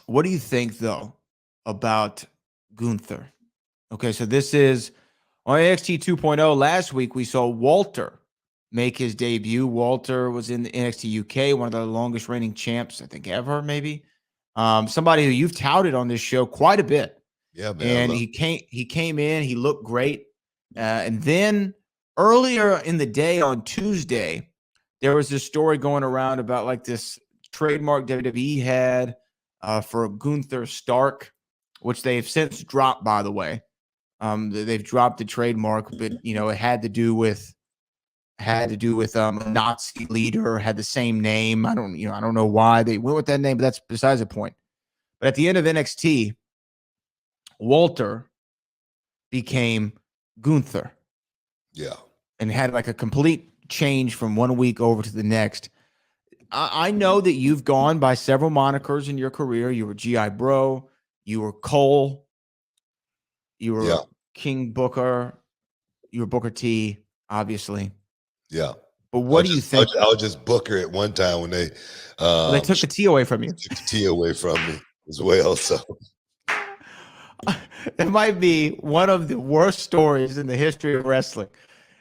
What do you think though about Gunther? Okay, so this is on NXT 2.0. Last week we saw Walter make his debut. Walter was in the NXT UK, one of the longest reigning champs, I think, ever, maybe. Somebody who you've touted on this show quite a bit. Yeah, man. And he came in, he looked great. And then earlier in the day on Tuesday, there was this story going around about like this trademark WWE had for Gunther Stark, which they've since dropped, by the way. They've dropped the trademark, but it had to do with a Nazi leader, had the same name. I don't know why they went with that name, but that's besides the point. But at the end of NXT, Walter became Gunther. Yeah. And had like a complete change from one week over to the next. I know that you've gone by several monikers in your career. You were GI Bro, you were Cole, you were King Booker, you were Booker T, obviously. Yeah. But what do you think? I was just Booker at one time when they took the T away from you. Took the T away from me as well. So it might be one of the worst stories in the history of wrestling.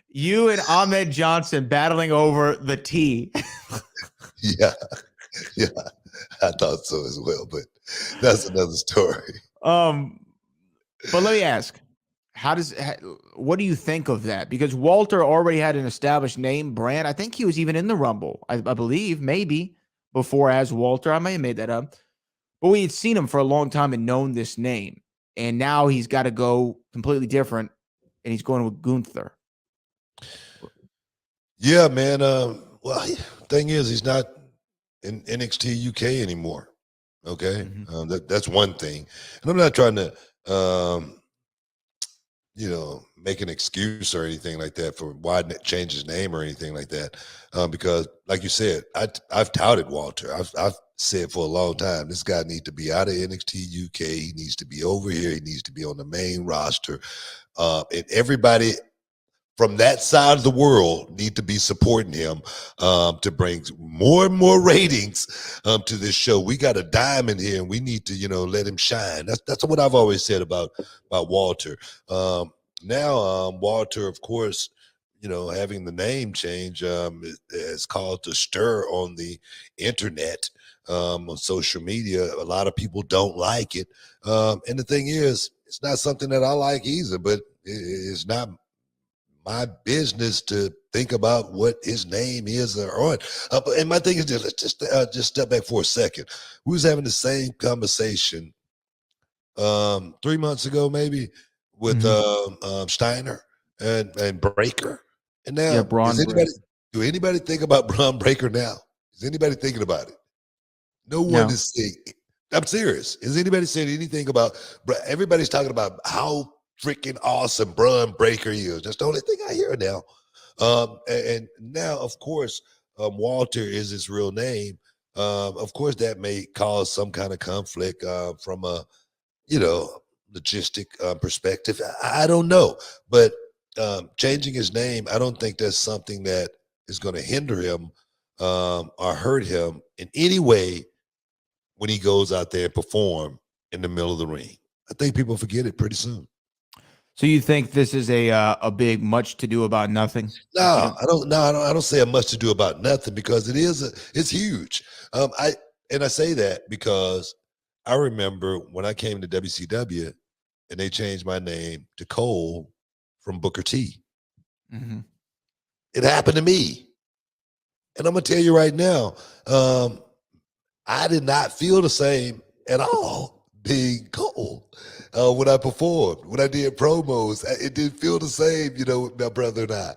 You and Ahmed Johnson battling over the T. Yeah, I thought so as well, but that's another story. But let me ask, what do you think of that? Because Walter already had an established name brand. I think he was even in the Rumble, I believe, maybe before as Walter. I may have made that up, but we had seen him for a long time and known this name, and now he's got to go completely different, and he's going with Gunther. Yeah, man. Well, thing is, he's not in NXT UK anymore. Okay, that's one thing, and I'm not trying to, make an excuse or anything like that for why change his name or anything like that, because, like you said, I've touted Walter. I've said for a long time, this guy needs to be out of NXT UK. He needs to be over here. He needs to be on the main roster, and everybody from that side of the world need to be supporting him to bring more and more ratings to this show. We got a diamond here, and we need to, let him shine. That's what I've always said about Walter. Now, Walter, of course, having the name change has caused a stir on the internet, on social media. A lot of people don't like it, and the thing is, it's not something that I like either. But it's not my business to think about what his name is or on. And my thing is this, let's just step back for a second. We was having the same conversation 3 months ago, maybe, with Steiner and Breaker. And now, do anybody think about Braun Breaker now? Is anybody thinking about it? No one is saying. I'm serious. Is anybody saying anything about? Everybody's talking about how freaking awesome Braun Breaker is. That's the only thing I hear now. And now, of course, Walter is his real name. Of course, that may cause some kind of conflict from a, logistic perspective. I don't know. But changing his name, I don't think that's something that is going to hinder him or hurt him in any way when he goes out there and perform in the middle of the ring. I think people forget it pretty soon. So you think this is a big much to do about nothing? No, I don't. No, I don't say a much to do about nothing because it's huge. I say that because I remember when I came to WCW and they changed my name to Cole from Booker T. Mm-hmm. It happened to me, and I'm gonna tell you right now, I did not feel the same at all being Cole. When I performed, when I did promos, it didn't feel the same, with my brother and I.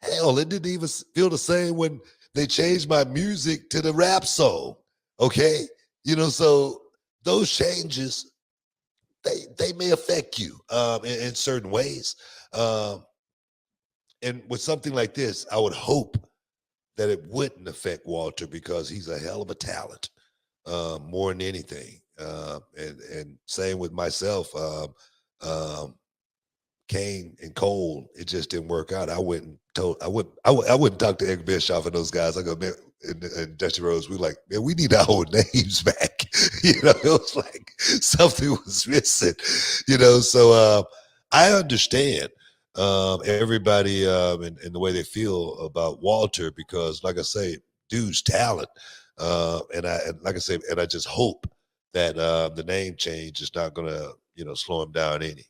Hell, it didn't even feel the same when they changed my music to the rap song. Okay, so those changes, they may affect you in certain ways. And with something like this, I would hope that it wouldn't affect Walter because he's a hell of a talent, more than anything. And same with myself, Kane and Cole, it just didn't work out. I wouldn't talk to Eric Bischoff and those guys. I go, man, and Dusty Rose, we were like, man, we need our old names back. It was like something was missing. So I understand everybody and the way they feel about Walter because, like I say, dude's talent. And like I say, and I just hope that the name change is not going to, slow him down any.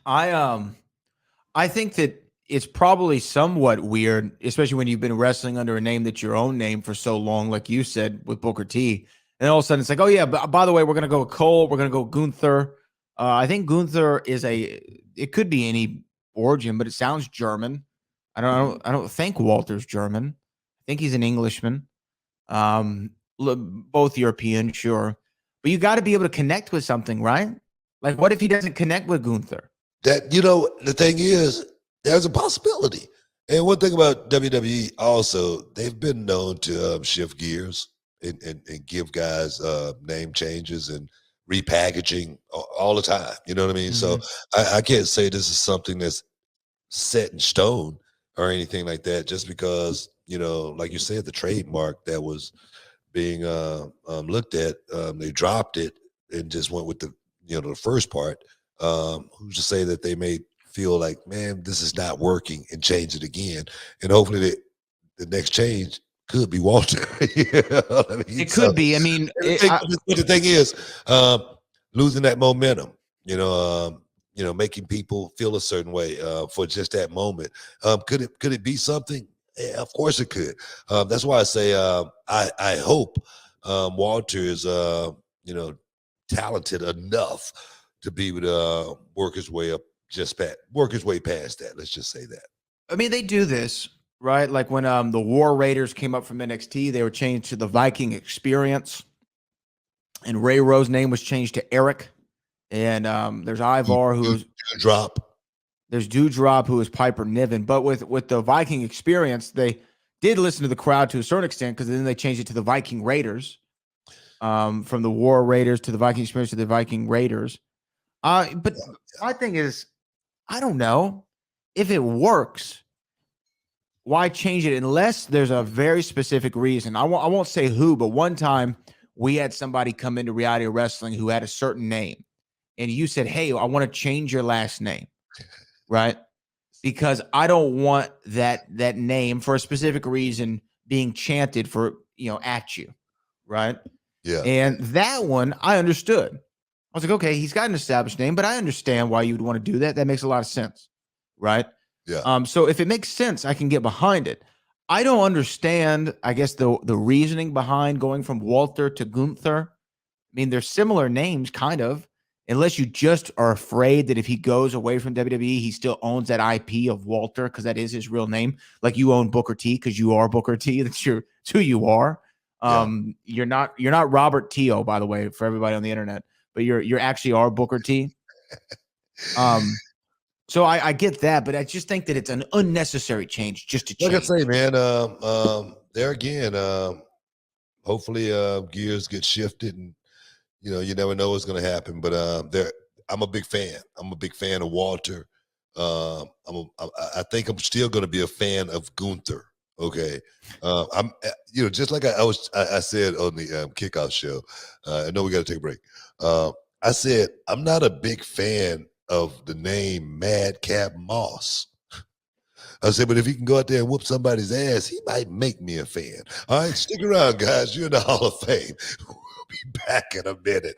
I think that it's probably somewhat weird, especially when you've been wrestling under a name that's your own name for so long, like you said with Booker T. And all of a sudden it's like, oh yeah, but by the way, we're gonna go Cole, we're gonna go Gunther. I think Gunther it could be any origin, but it sounds German. I don't think Walter's German. I think he's an Englishman. Both European, sure. But you got to be able to connect with something, right? Like, what if he doesn't connect with Gunther? That the thing is, there's a possibility. And one thing about WWE also, they've been known to shift gears and give guys name changes and repackaging all the time. You know what I mean? So I can't say this is something that's set in stone or anything like that, just because, like you said, the trademark that was being looked at, they dropped it and just went with the first part. Who's to say that they may feel like, man, this is not working and change it again, and hopefully the next change could be Walter. It could be. I mean, the thing is, losing that momentum, making people feel a certain way for just that moment. Could it be something? Yeah, of course it could. That's why I say I hope Walter is talented enough to be able to work his way past that. Let's just say that. I mean, they do this, right? Like when the War Raiders came up from NXT, they were changed to the Viking Experience, and Ray Rowe's name was changed to Eric. And there's Ivar, who's Drop. There's Dewdrop, who is Piper Niven. But with the Viking Experience, they did listen to the crowd to a certain extent, because then they changed it to the Viking Raiders, from the War Raiders to the Viking Experience to the Viking Raiders. But my thing is, I don't know if it works. Why change it unless there's a very specific reason? I won't say who, but one time we had somebody come into Reality Wrestling who had a certain name, and you said, "Hey, I want to change your last name," right? Because I don't want that name for a specific reason being chanted at you, right? Yeah. And that one I understood. I was like, okay, he's got an established name, but I understand why you would want to do that. That makes a lot of sense, right? Yeah. So if it makes sense, I can get behind it. I don't understand, I guess, the reasoning behind going from Walter to Gunther. I mean, they're similar names, kind of, unless you just are afraid that if he goes away from WWE, he still owns that IP of Walter, because that is his real name. Like you own Booker T because you are Booker T. That's who you are. You're not Robert T.O., by the way, for everybody on the internet, but you're actually are Booker T. So I get that, but I just think that it's an unnecessary change just to change. Like I say, man, there again, hopefully gears get shifted, and you never know what's going to happen. But I'm a big fan. I'm a big fan of Walter. I think I'm still going to be a fan of Gunther. Okay, I'm just like I said on the kickoff show. I know we got to take a break. I said I'm not a big fan of the name Madcap Moss. I said, but if he can go out there and whoop somebody's ass, he might make me a fan. All right, stick around, guys. You're in the Hall of Fame. We'll be back in a minute.